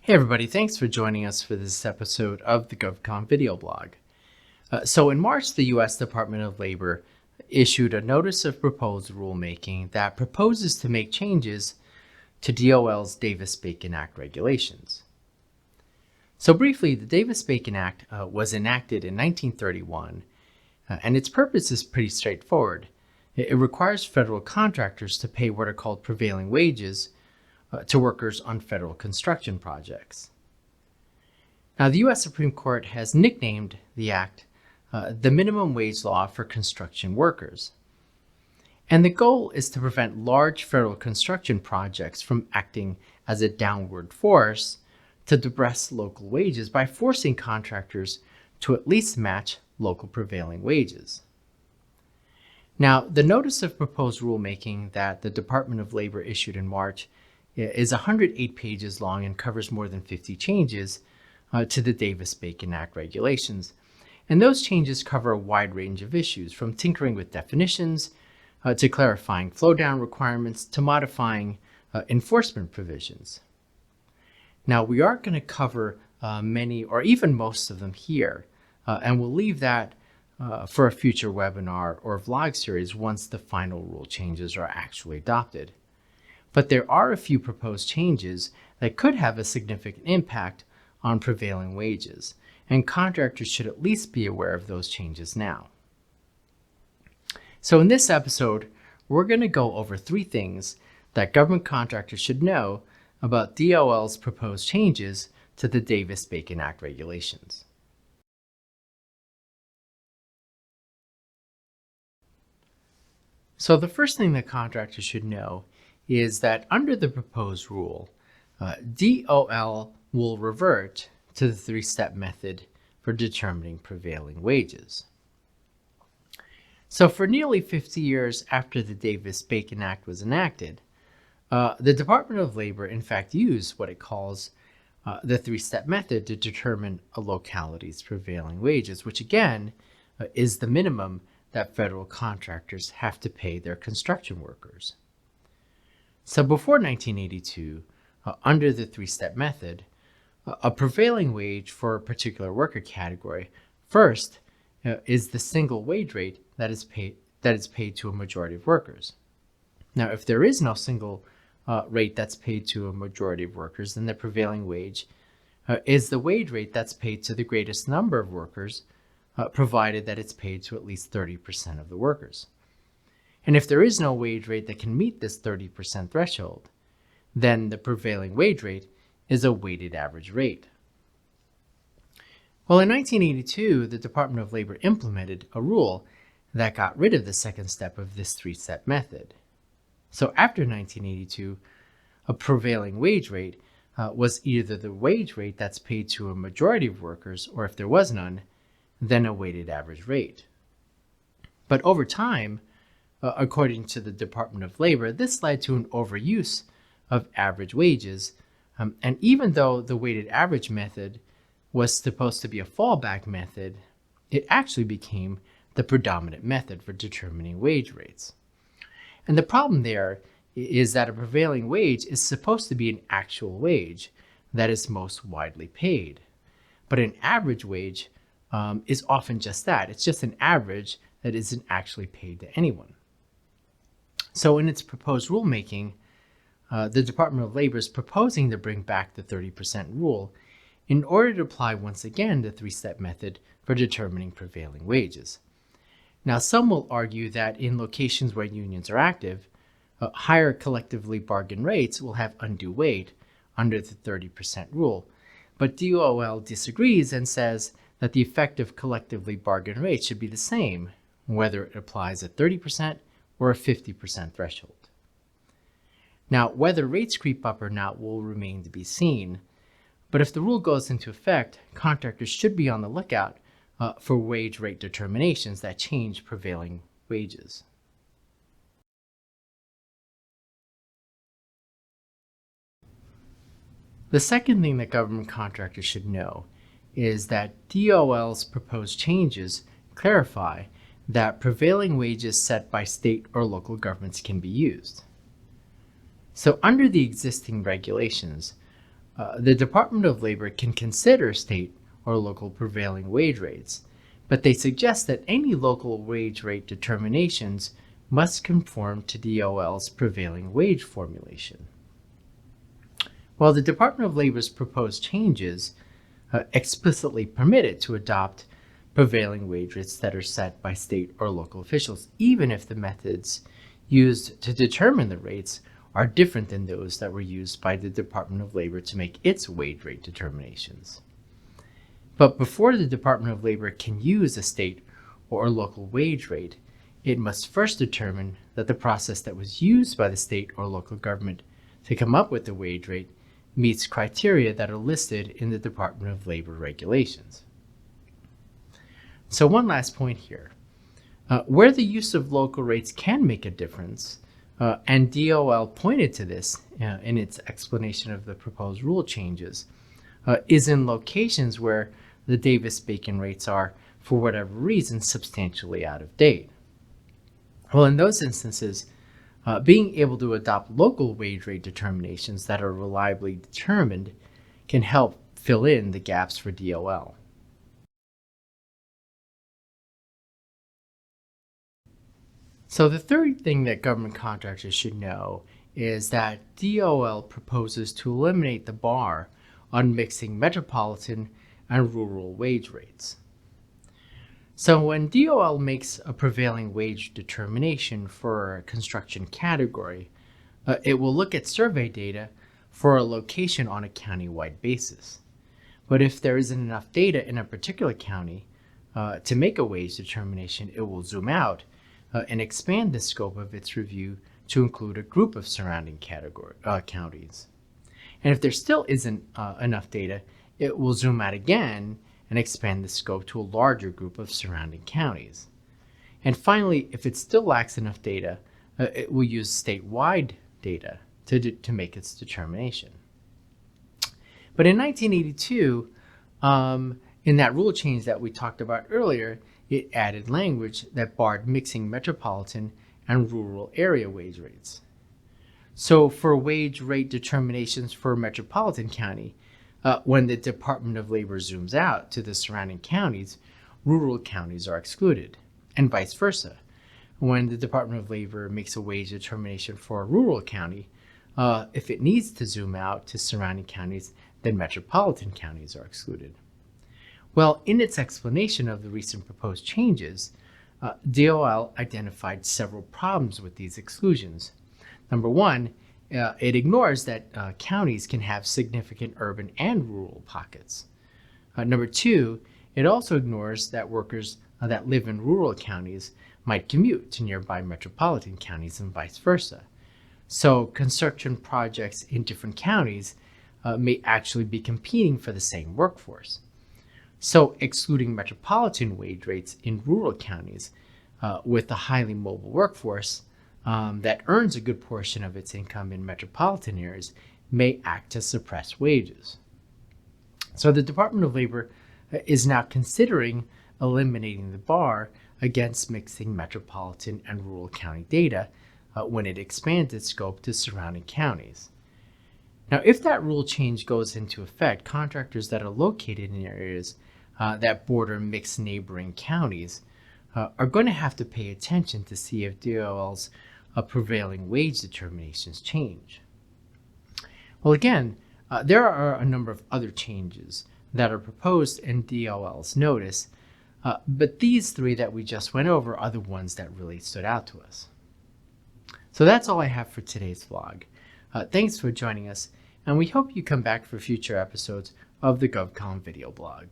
Hey everybody, thanks for joining us for this episode of the GovCon Video Blog. So in March, the U.S. Department of Labor issued a Notice of Proposed Rulemaking that proposes to make changes to DOL's Davis-Bacon Act regulations. So briefly, the Davis-Bacon Act was enacted in 1931, and its purpose is pretty straightforward. It requires federal contractors to pay what are called prevailing wages to workers on federal construction projects. Now, the U.S. Supreme Court has nicknamed the act the minimum wage law for construction workers. And the goal is to prevent large federal construction projects from acting as a downward force to depress local wages by forcing contractors to at least match local prevailing wages. Now, the Notice of Proposed Rulemaking that the Department of Labor issued in March is 108 pages long and covers more than 50 changes to the Davis-Bacon Act regulations. And those changes cover a wide range of issues, from tinkering with definitions to clarifying flow-down requirements to modifying enforcement provisions. Now, we aren't going to cover many or even most of them here, and we'll leave that for a future webinar or vlog series once the final rule changes are actually adopted. But there are a few proposed changes that could have a significant impact on prevailing wages, and contractors should at least be aware of those changes now. So in this episode, we're going to go over 3 things that government contractors should know about DOL's proposed changes to the Davis-Bacon Act regulations. So the first thing that contractors should know is that under the proposed rule, DOL will revert to the 3-step method for determining prevailing wages. So for nearly 50 years after the Davis-Bacon Act was enacted, the Department of Labor in fact used what it calls the 3-step method to determine a locality's prevailing wages, which again is the minimum that federal contractors have to pay their construction workers. So before 1982, under the 3-step method, a prevailing wage for a particular worker category first is the single wage rate that is paid to a majority of workers. Now, if there is no single rate that's paid to a majority of workers, then the prevailing wage is the wage rate that's paid to the greatest number of workers, provided that it's paid to at least 30% of the workers. And if there is no wage rate that can meet this 30% threshold, then the prevailing wage rate is a weighted average rate. Well, in 1982, the Department of Labor implemented a rule that got rid of the second step of this 3-step method. So after 1982, a prevailing wage rate was either the wage rate that's paid to a majority of workers, or if there was none, then a weighted average rate. But over time, according to the Department of Labor, this led to an overuse of average wages. And even though the weighted average method was supposed to be a fallback method, it actually became the predominant method for determining wage rates. And the problem there is that a prevailing wage is supposed to be an actual wage that is most widely paid. But an average wage is often just that. It's just an average that isn't actually paid to anyone. So in its proposed rulemaking, the Department of Labor is proposing to bring back the 30% rule in order to apply once again the 3-step method for determining prevailing wages. Now, some will argue that in locations where unions are active, higher collectively bargained rates will have undue weight under the 30% rule. But DOL disagrees and says that the effective collectively bargained rate should be the same, whether it applies a 30% or a 50% threshold. Now, whether rates creep up or not will remain to be seen, but if the rule goes into effect, contractors should be on the lookout for wage rate determinations that change prevailing wages. The second thing that government contractors should know is that DOL's proposed changes clarify that prevailing wages set by state or local governments can be used. So under the existing regulations, The Department of Labor can consider state or local prevailing wage rates, but they suggest that any local wage rate determinations must conform to DOL's prevailing wage formulation. While the Department of Labor's proposed changes explicitly permit it to adopt prevailing wage rates that are set by state or local officials, even if the methods used to determine the rates are different than those that were used by the Department of Labor to make its wage rate determinations. But before the Department of Labor can use a state or local wage rate, it must first determine that the process that was used by the state or local government to come up with the wage rate meets criteria that are listed in the Department of Labor regulations. So one last point here. Where the use of local rates can make a difference, and DOL pointed to this in its explanation of the proposed rule changes, is in locations where the Davis-Bacon rates are, for whatever reason, substantially out of date. Well, in those instances, being able to adopt local wage rate determinations that are reliably determined can help fill in the gaps for DOL. So the third thing that government contractors should know is that DOL proposes to eliminate the bar on mixing metropolitan and rural wage rates. So when DOL makes a prevailing wage determination for a construction category, it will look at survey data for a location on a county-wide basis. But if there isn't enough data in a particular county to make a wage determination, it will zoom out and expand the scope of its review to include a group of surrounding counties. And if there still isn't enough data, it will zoom out again and expand the scope to a larger group of surrounding counties. And finally, if it still lacks enough data, it will use statewide data to make its determination. But in 1982, in that rule change that we talked about earlier, it added language that barred mixing metropolitan and rural area wage rates. So for wage rate determinations for a metropolitan county, when the Department of Labor zooms out to the surrounding counties, rural counties are excluded, and vice versa. When the Department of Labor makes a wage determination for a rural county, if it needs to zoom out to surrounding counties, then metropolitan counties are excluded. Well, in its explanation of the recent proposed changes, DOL identified several problems with these exclusions. Number one, it ignores that counties can have significant urban and rural pockets. Number two, it also ignores that workers that live in rural counties might commute to nearby metropolitan counties and vice versa. So construction projects in different counties may actually be competing for the same workforce. So excluding metropolitan wage rates in rural counties with a highly mobile workforce that earns a good portion of its income in metropolitan areas may act to suppress wages. So the Department of Labor is now considering eliminating the bar against mixing metropolitan and rural county data when it expands its scope to surrounding counties. Now, if that rule change goes into effect, contractors that are located in areas that border mixed neighboring counties are going to have to pay attention to see if DOL's prevailing wage determinations change. Well, again, there are a number of other changes that are proposed in DOL's notice, but these three that we just went over are the ones that really stood out to us. So that's all I have for today's vlog. Thanks for joining us, and we hope you come back for future episodes of the GovCon Video Blog.